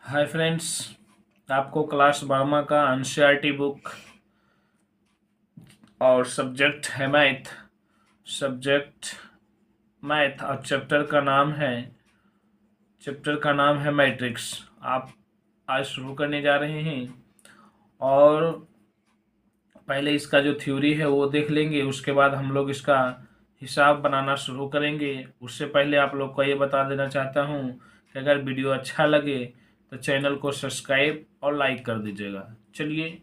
Hi friends, आपको class 12 का NCERT book और सब्जेक्ट मैथ और चैप्टर का नाम है मैट्रिक्स। आप आज शुरू करने जा रहे हैं और पहले इसका जो थ्योरी है वो देख लेंगे। उसके बाद हम लोग इसका हिसाब बनाना शुरू करेंगे। उससे पहले आप लोग को ये बता देना चाहता हूँ कि अगर वीडियो अच्छा लगे तो चैनल को सब्सक्राइब और लाइक कर दीजिएगा। चलिए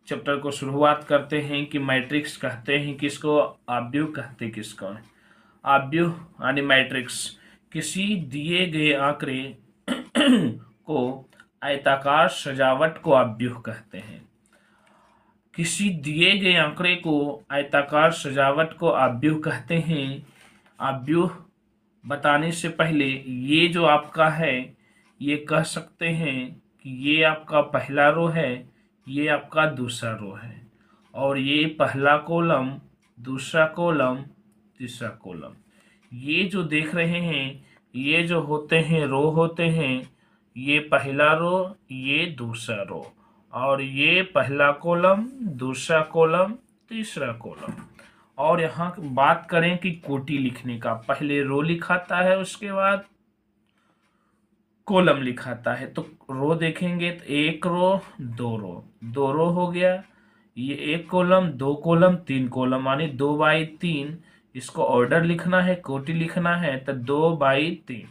चैप्टर को शुरुआत करते हैं कि मैट्रिक्स कहते हैं किसको, आव्यूह कहते किसको हैं। आव्यूह यानी मैट्रिक्स किसी दिए गए आंकड़े को आयताकार सजावट को आव्यूह कहते हैं। किसी दिए गए आंकड़े को आयताकार सजावट को आव्यूह कहते हैं। आव्यूह बताने से पहले ये जो आपका है ये कह सकते हैं कि ये आपका पहला रो है, ये आपका दूसरा रो है, और ये पहला कॉलम, दूसरा कॉलम, तीसरा कॉलम। ये जो देख रहे हैं ये जो होते हैं रो होते हैं, ये पहला रो, ये दूसरा रो, और ये पहला कॉलम, दूसरा कॉलम, तीसरा कॉलम। और यहाँ बात करें कि कोटि लिखने का, पहले रो लिखाता है उसके बाद कॉलम लिखाता है। तो रो देखेंगे तो एक रो, दो रो हो गया, ये एक कॉलम, दो कॉलम, तीन कॉलम, यानी 2/3। इसको ऑर्डर लिखना है, कोटि लिखना है तो 2/3,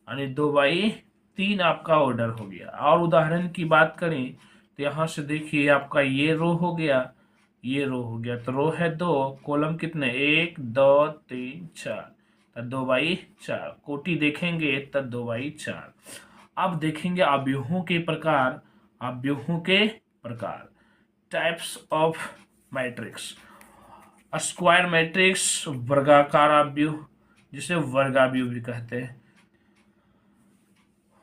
यानी 2/3 आपका ऑर्डर हो गया। और उदाहरण की बात करें तो यहाँ से देखिए आपका ये रो हो गया, ये रो हो गया, तो रो है 2, कॉलम कितने, 1 2 3 4, तो 2/4। कोटि देखेंगे तो 2/4। अब देखेंगे अवयवों के प्रकार। Types of matrix. Square matrix, वर्गाकार अवयव जिसे वर्गावयव भी कहते हैं।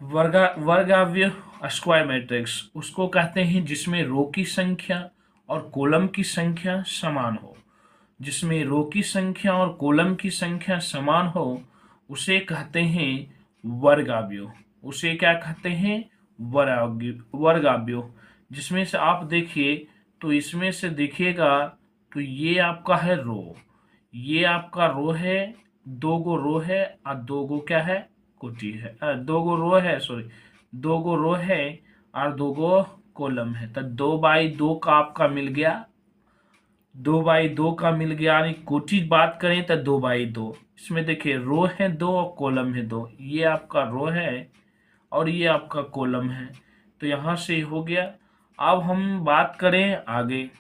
वर्गावयव स्क्वायर मैट्रिक्स उसको कहते हैं जिसमें रो की संख्या और कॉलम की संख्या समान हो। जिसमें रो की संख्या और कॉलम की संख्या समान हो उसे कहते हैं वर्गावयव। उसे क्या कहते हैं, वर्गावयव। जिसमें से आप देखिए तो इसमें से देखिएगा तो ये आपका है रो, ये आपका रो है, दो गो रो है और दो गो क्या है, कोटि है। दो गो रो है, सॉरी, दो गो रो है और दो गो कॉलम है। तो 2/2 का आपका मिल गया, 2/2 का मिल गया। यानी कोटि बात करें तो 2/2। इसमें देखिए रो है 2 और कॉलम है 2, ये आपका रो है और ये आपका कॉलम है। तो यहाँ से हो गया। अब हम बात करें आगे,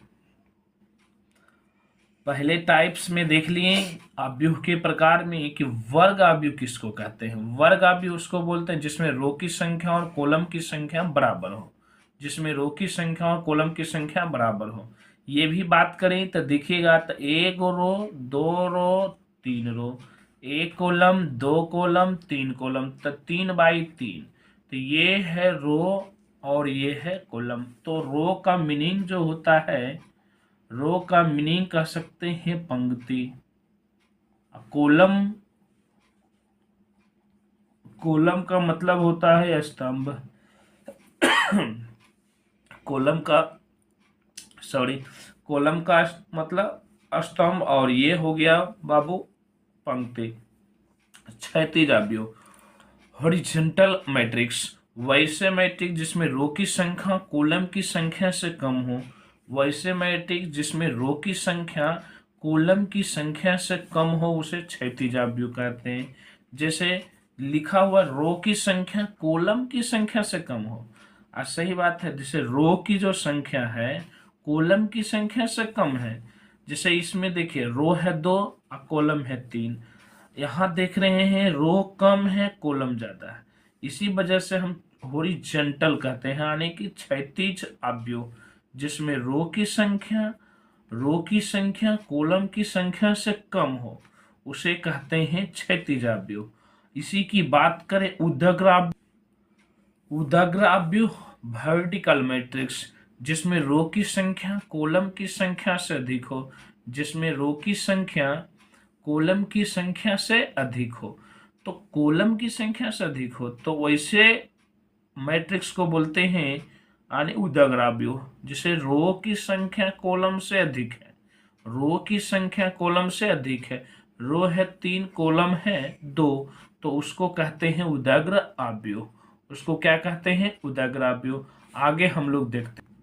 पहले टाइप्स में देख लिए अवयव के प्रकार में कि वर्ग अवयव किसको कहते हैं। वर्ग अवयव उसको बोलते हैं जिसमें रो की संख्या और कॉलम की संख्या बराबर हो। जिसमें रो की संख्या और कॉलम की संख्या बराबर हो। ये भी बात करें तो देखिएगा तो एक रो, दो रो, तीन रो, एक कॉलम, दो कॉलम, तीन कॉलम, तो 3/3। तो ये है रो और ये है कॉलम। तो रो का मीनिंग जो होता है, रो का मीनिंग कह सकते हैं पंक्ति। कॉलम, कॉलम का मतलब होता है स्तंभ। कॉलम का सॉरी कॉलम का मतलब स्तंभ, और ये हो गया बाबू पंक्ति। क्षैतिज अवयव, हॉरिजॉन्टल मैट्रिक्स, वैसे मैट्रिक्स जिसमें रो की संख्या कॉलम की संख्या से कम हो। वैसे मैट्रिक्स जिसमें रो की संख्या कॉलम की संख्या से कम हो उसे क्षैतिज अवयव कहते हैं। जैसे लिखा हुआ रो की संख्या कॉलम की संख्या से कम हो, और सही बात है, जैसे रो की जो संख्या है कॉलम की संख्या से कम है। जैसे इसमें देखिए रो है 2 और कॉलम है 3। यहाँ देख रहे हैं रो कम है कॉलम ज्यादा है, इसी वजह से हम हॉरिजॉन्टल कहते हैं, यानी कि क्षैतिज अवयव जिसमें रो की संख्या कॉलम की संख्या से कम हो उसे कहते हैं क्षैतिज अवयव। इसी की बात करें ऊर्ध्वाधर अवयव, वर्टिकल मैट्रिक्स जिसमें रो की संख्या कॉलम की संख्या से अधिक हो। जिसमें रो की संख्या कॉलम की संख्या से अधिक हो, तो कॉलम की संख्या से अधिक हो तो वैसे मैट्रिक्स को बोलते हैं यानी उदाग्राव्यूह, जिसे रो की संख्या कॉलम से अधिक है। रो की संख्या कॉलम से अधिक है, रो है 3, कॉलम है 2, तो उसको कहते हैं उदाग्र आव्यूह। उसको क्या कहते हैं? उदाग्र आव्यूह। आगे हम लोग देखते हैं।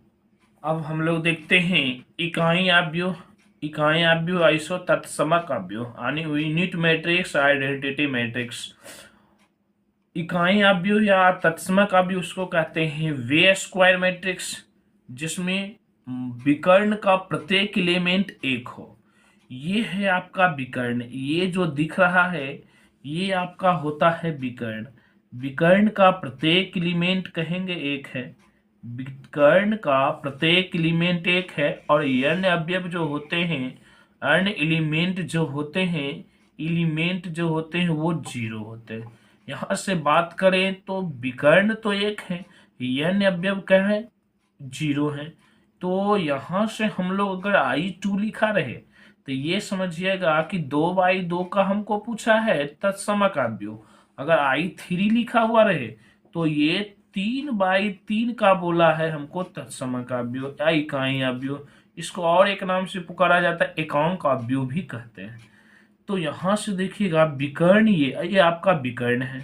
अब हम लोग देखते हैं इकाई आव्यूह। इकाई आव्यूह आइसो तत्समक आव्यूह यानी यूनिट मैट्रिक्स, आइडेंटिटी मैट्रिक्स। इकाई आव्यूह या तत्समक आव्यूह उसको कहते हैं वे स्क्वायर मैट्रिक्स जिसमें विकर्ण का प्रत्येक एलिमेंट एक हो। ये है आपका विकर्ण, ये जो दिख रहा है ये आपका होता है विकर्ण। विकर्ण का प्रत्येक एलिमेंट कहेंगे एक है, विकर्ण का प्रत्येक एलिमेंट एक है, और अन्य अवयव जो होते हैं, अन्य एलिमेंट जो होते हैं, एलिमेंट जो होते हैं वो जीरो होते हैं। यहाँ से बात करें तो विकर्ण तो एक है, अन्य अवयव क्या है? जीरो है। तो यहाँ से हम लोग अगर I2 लिखा रहे तो ये समझिएगा कि 2/2 का हमको पूछा है तत्समक आव्यूह। अगर I3 लिखा हुआ रहे तो ये 3/3 का बोला है हमको तत्समक आव्यूह या इकाई आव्यूह। इसको और एक नाम से पुकारा जाता है एकांक आव्यूह भी कहते हैं। तो यहाँ से देखिएगा विकर्ण, ये आपका विकर्ण है।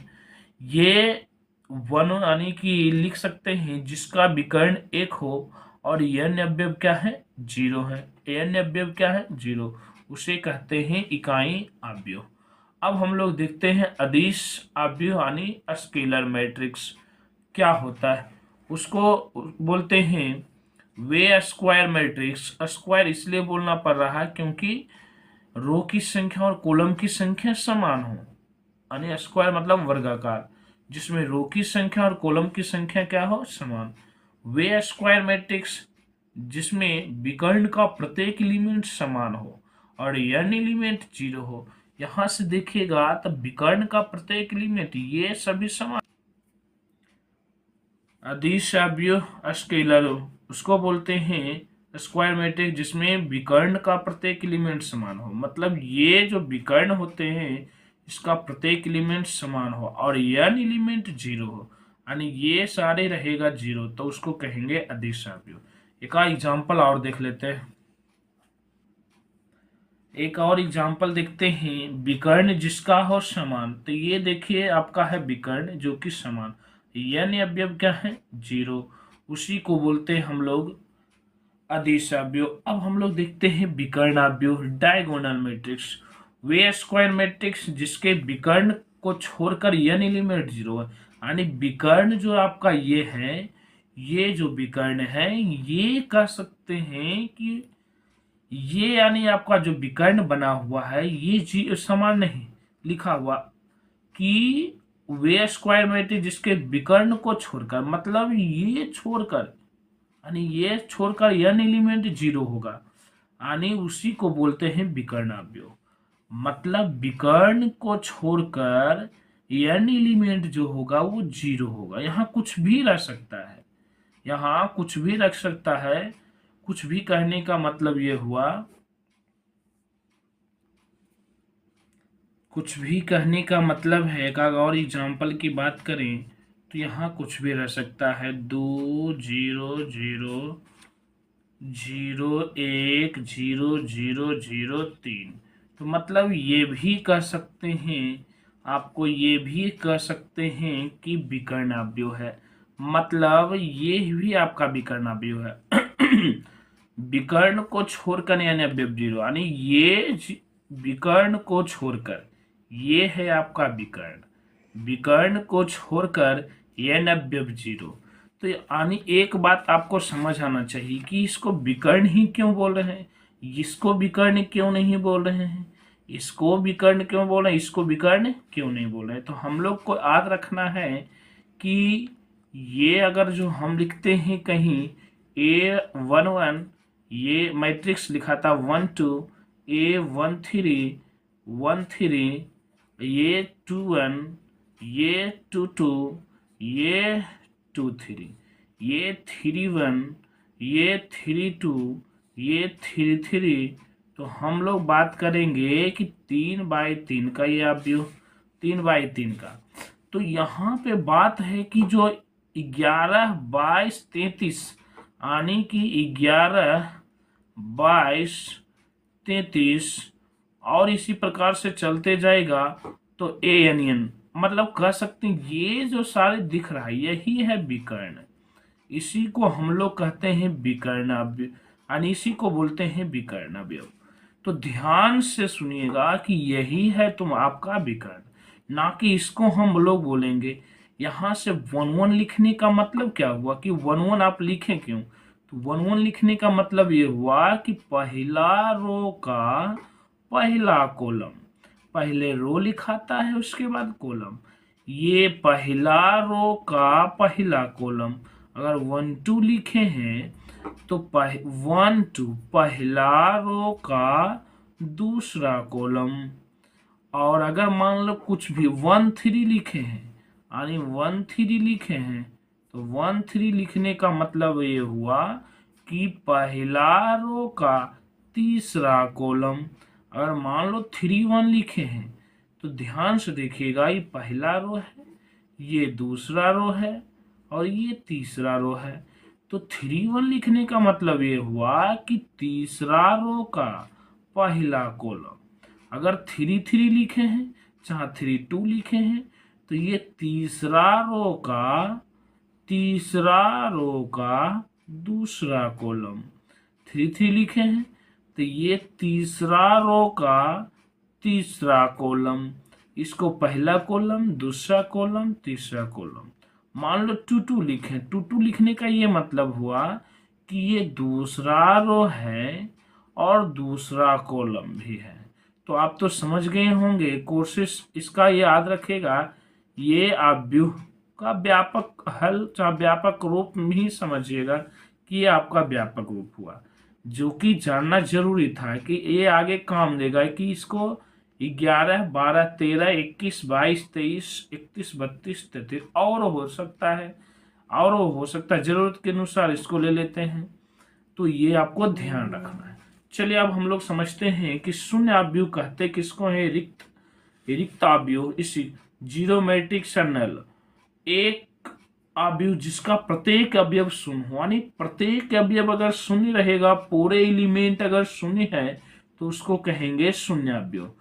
ये वन यानी कि लिख सकते हैं जिसका विकर्ण एक हो और अन्य अवयव क्या है? जीरो है। अन्य अवयव क्या है? जीरो। उसे कहते हैं इकाई आव्यूह। अब हम लोग देखते हैं अदिश आव्यूह यानी स्केलर मैट्रिक्स क्या होता है। उसको बोलते हैं वे स्क्वायर मैट्रिक्स। स्क्वायर इसलिए बोलना पड़ रहा है क्योंकि रो की संख्या और कॉलम की संख्या समान हो, यानी स्क्वायर मतलब वर्गाकार, जिसमें रो की संख्या और कॉलम की संख्या क्या हो? समान। वे स्क्वायर मैट्रिक्स जिसमें विकर्ण का प्रत्येक एलिमेंट समान हो और n एलिमेंट जीरो हो। यहां से देखिएगा तब विकर्ण का प्रत्येक एलिमेंट ये सभी समान। अदिश आव्यूह स्केलर उसको बोलते हैं स्क्वायर मैट्रिक्स जिसमें विकर्ण का प्रत्येक एलिमेंट समान हो, मतलब ये जो विकर्ण होते हैं इसका प्रत्येक एलिमेंट समान हो और n एलिमेंट जीरो हो, यानी ये सारे रहेगा जीरो, तो उसको कहेंगे अदिश आव्यूह। एक एग्जांपल और देख लेते हैं। एक और एग्जांपल देखते हैं विकर्ण जिसका हो समान। तो ये देखिए आपका है विकर्ण जो कि समान, n अवयव क्या है? जीरो। उसी को बोलते हैं हम लोग अदिश आव्यूह। अब हम लोग देखते हैं विकर्ण आव्यूह डायगोनल मैट्रिक्स। वे स्क्वायर मैट्रिक्स जिसके विकर्ण को छोड़कर n एलिमेंट जीरो है, यानी विकर्ण जो आपका ये है, ये जो विकर्ण है ये कह सकते हैं कि ये यानी आपका जो विकर्ण बना हुआ है ये जी समान नहीं लिखा हुआ कि वे स्क्वायर मैट्रिक्स जिसके विकर्ण को छोड़कर, मतलब ये छोड़कर, यानी ये छोड़कर n एलिमेंट जीरो होगा, यानी उसी को बोलते हैं विकर्ण आव्यूह। मतलब विकर्ण को छोड़कर n एलिमेंट जो होगा वो जीरो होगा। यहाँ कुछ भी रह सकता है, यहाँ कुछ भी रख सकता है। कुछ भी कहने का मतलब ये हुआ, कुछ भी कहने का मतलब है, एक और एग्जाम्पल की बात करें तो यहाँ कुछ भी रह सकता है। 2 0 0 0 1 0 0 0 3। तो मतलब ये भी कह सकते हैं, आपको ये भी कह सकते हैं कि विकर्ण आव्यूह है, मतलब ये भी आपका विकर्ण आव्यूह है। विकर्ण को छोड़कर यानी अवयव जीरो, यानी ये विकर्ण को छोड़कर ये है आपका विकर्ण, विकर्ण को छोड़कर n अवयव जीरो। तो यानी एक बात आपको समझ आना चाहिए कि इसको विकर्ण ही क्यों बोल रहे हैं, इसको विकर्ण क्यों नहीं बोल रहे हैं, इसको विकर्ण क्यों बोल रहे हैं, इसको विकर्ण क्यों नहीं बोल रहे हैं। तो हम लोग को याद रखना है कि ये अगर जो हम लिखते हैं कहीं A11, ये मैट्रिक्स लिखा था 1 2, A13 1 3, ये 2 1, ये 2 2, ये 2 3, ये 3 1, ये 3 2, ये 3 3। तो हम लोग बात करेंगे कि 3/3 का ये आव्यूह, 3/3 का। तो यहाँ पे बात है कि जो 11, 22, 33 यानी कि 11, 22, 33 और इसी प्रकार से चलते जाएगा तो ए एन एन, मतलब कह सकते हैं ये जो सारे दिख रहा है यही है विकर्ण। इसी को हम लोग कहते हैं विकर्णावयव, यानी इसी को बोलते हैं विकर्णावयव। तो ध्यान से सुनिएगा कि यही है तुम आपका विकर्ण, ना कि इसको हम लोग बोलेंगे। यहाँ से 1 1 लिखने का मतलब क्या हुआ कि 1 1 आप लिखें क्यों, तो 1 1 लिखने का मतलब ये हुआ कि पहला रो का पहला कॉलम, पहले रो लिखाता है उसके बाद कॉलम, ये पहला रो का पहला कॉलम। अगर 1 2 लिखे हैं तो 1 2 पहला रो का दूसरा कॉलम। और अगर मान लो कुछ भी 1 3 लिखे हैं, यानी 1 3 लिखे हैं तो 1 3 लिखने का मतलब ये हुआ कि पहला रो का तीसरा कॉलम। अगर मान लो 3 1 लिखे हैं तो ध्यान से देखिएगा, ये पहला रो है, ये दूसरा रो है और ये तीसरा रो है। तो 3 1 लिखने का मतलब ये हुआ कि तीसरा रो का पहला कॉलम। अगर 3 3 लिखे हैं, चाहे 3 2 लिखे हैं, तो ये तीसरा रो का दूसरा कॉलम। 3 3 लिखे हैं तो ये तीसरा रो का तीसरा कॉलम। इसको पहला कॉलम, दूसरा कॉलम, तीसरा कॉलम। मान लो 2 2 लिखे, 2 2 लिखने का ये मतलब हुआ कि ये दूसरा रो है और दूसरा कॉलम भी है। तो आप तो समझ गए होंगे, कोशिश इसका ये याद रखेगा, ये अव्यूह का व्यापक हल या व्यापक रूप ही समझिएगा कि ये आपका व्यापक रूप हुआ, जो कि जानना जरूरी था कि ये आगे काम देगा कि इसको 11, 12, 13, 21, 22, 23, 31, 32, 33 और हो सकता है, जरूरत के अनुसार इसको ले लेते हैं। तो ये आपको ध्यान रखना है। चलिए अब हम लोग समझते हैं कि शून्य अवयव कहते किसको है, रिक्त अवयव। इसी जीरोमेट्रिक नल एक अवयव जिसका प्रत्येक अवयव शून्य हो, यानी प्रत्येक अवयव अगर शून्य रहेगा, पूरे एलिमेंट अगर शून्य है तो उसको कहेंगे शून्य अवयव।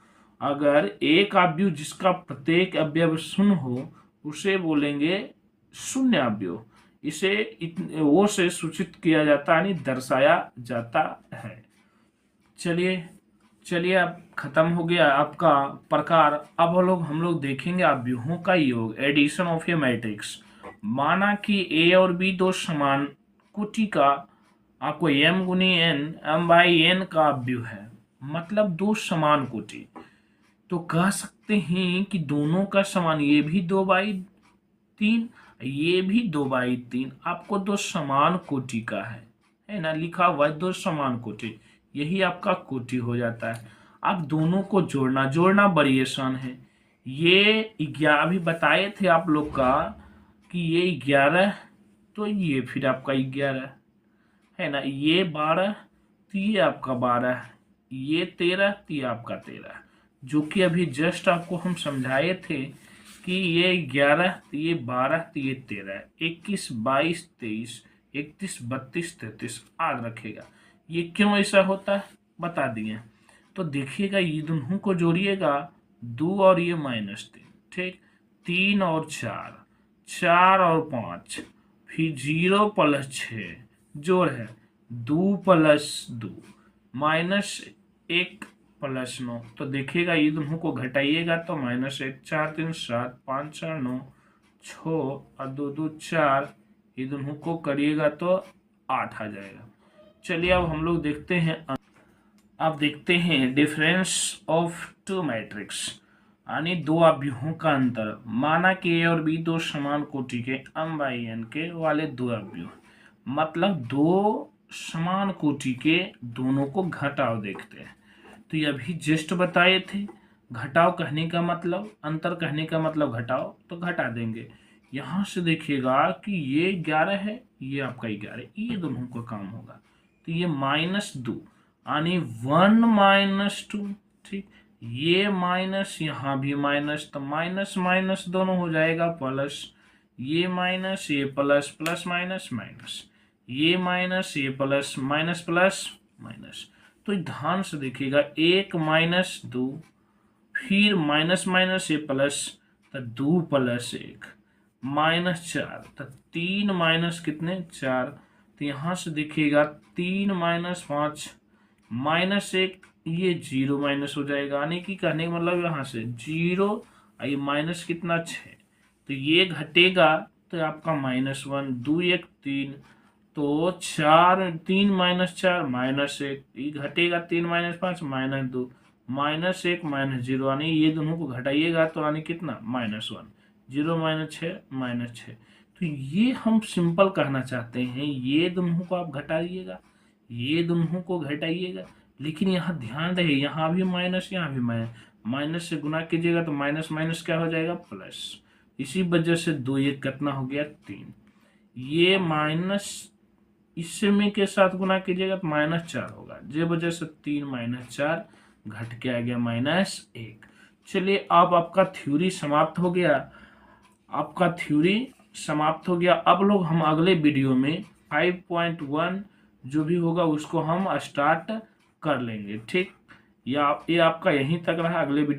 अगर एक अवयव जिसका प्रत्येक अवयव शून्य हो उसे बोलेंगे शून्य अवयव। इसे वो से सूचित किया जाता है, यानी दर्शाया जाता है। चलिए अब खत्म हो गया आपका प्रकार। अब हम लोग देखेंगे अवयवों का योग, एडिशन ऑफ ए मैट्रिक्स। माना कि ए और बी दो समान कोटि का आपको m गुनी n, m/n का अवयव है, मतलब दो समान कोटि। तो कह सकते हैं कि दोनों का समान, ये भी 2/3, ये भी 2/3, आपको दो समान कोटि का है ना, लिखा हुआ है दो समान कोटि, यही आपका कोटि हो जाता है। अब दोनों को जोड़ना बड़ी आसान है। ये 11 भी बताए थे आप लोग का कि ये 11, तो ये फिर आपका 11 है ना, ये 12 तो ये आपका 12, ये 13 तो ये आपका 13, जो कि अभी जस्ट आपको हम समझाए थे कि ये 11 तो ये 12 तो ये 13, 21, 22, 23, 31, 32, 33 याद रखेगा। ये क्यों ऐसा होता है बता दिए। तो देखिएगा, ये दोनों को जोड़िएगा, 2 और ये -3, ठीक, 3 और 4, 4 और 5, फिर 0 + 6 जोड़ है 2 + 2 -1 + 9। तो देखिएगा ये दोनों को घटाइएगा तो -1, 4 3 7, 5 4 9, 6 और 2 2 4, ये दोनों को करिएगा तो 8 आ जाएगा। चलिए अब हम लोग देखते हैं, अब देखते हैं डिफरेंस ऑफ टू मैट्रिक्स, यानी दो अवयवों का अंतर। माना कि ए और बी दो समान कोटि के m/n के वाले दो अवयव, मतलब दो समान कोटि के दोनों को घटाव देखते हैं। तो ये अभी जस्ट बताए थे, घटाव कहने का मतलब, अंतर कहने का मतलब घटाव, तो घटा देंगे। यहाँ से देखिएगा कि ये 11 है, ये आपका 11, ये दोनों का काम होगा। तो ये -2 यानी 1 - 2, ठीक, ये माइनस, यहाँ भी माइनस, तो माइनस माइनस दोनों हो जाएगा प्लस, ये माइनस, ये प्लस, प्लस माइनस माइनस, ये माइनस, ये प्लस, माइनस प्लस माइनस। तो ध्यान से देखिएगा, 1 - 2, फिर माइनस माइनस ये प्लस, तो 2 + 1 -4, तो 3 माइनस कितने 4। तो यहाँ से देखिएगा 3 - 5 -1, ये 0 माइनस हो जाएगा, यानी कि कहने का मतलब यहाँ से 0, ये माइनस कितना 6, तो ये घटेगा तो आपका -1, 2 1 3, तो 4, 3 - 4 -1, ये घटेगा 3 - 5 -2, -1 -0, यानी ये दोनों को घटाइएगा तो यानी कितना -1, 0 - 6 -6। तो ये हम सिंपल कहना चाहते हैं, ये दोनों को आप घटाइएगा, ये दोनों को घटाइएगा, लेकिन यहाँ ध्यान रहे, यहाँ भी माइनस, यहाँ भी माइनस, माइनस से गुना कीजिएगा तो माइनस माइनस क्या हो जाएगा प्लस। इसी वजह से 2 1 कितना हो गया 3, ये माइनस इससे में के साथ गुना कीजिएगा तो -4 होगा, जे वजह से 3 - 4 घट के आ गया -1। चलिए अब आपका थ्योरी समाप्त हो गया, आपका थ्योरी समाप्त हो गया। अब लोग हम अगले वीडियो में 5.1 जो भी होगा उसको हम स्टार्ट कर लेंगे, ठीक। ये आपका यहीं तक रहा, अगले वीडियो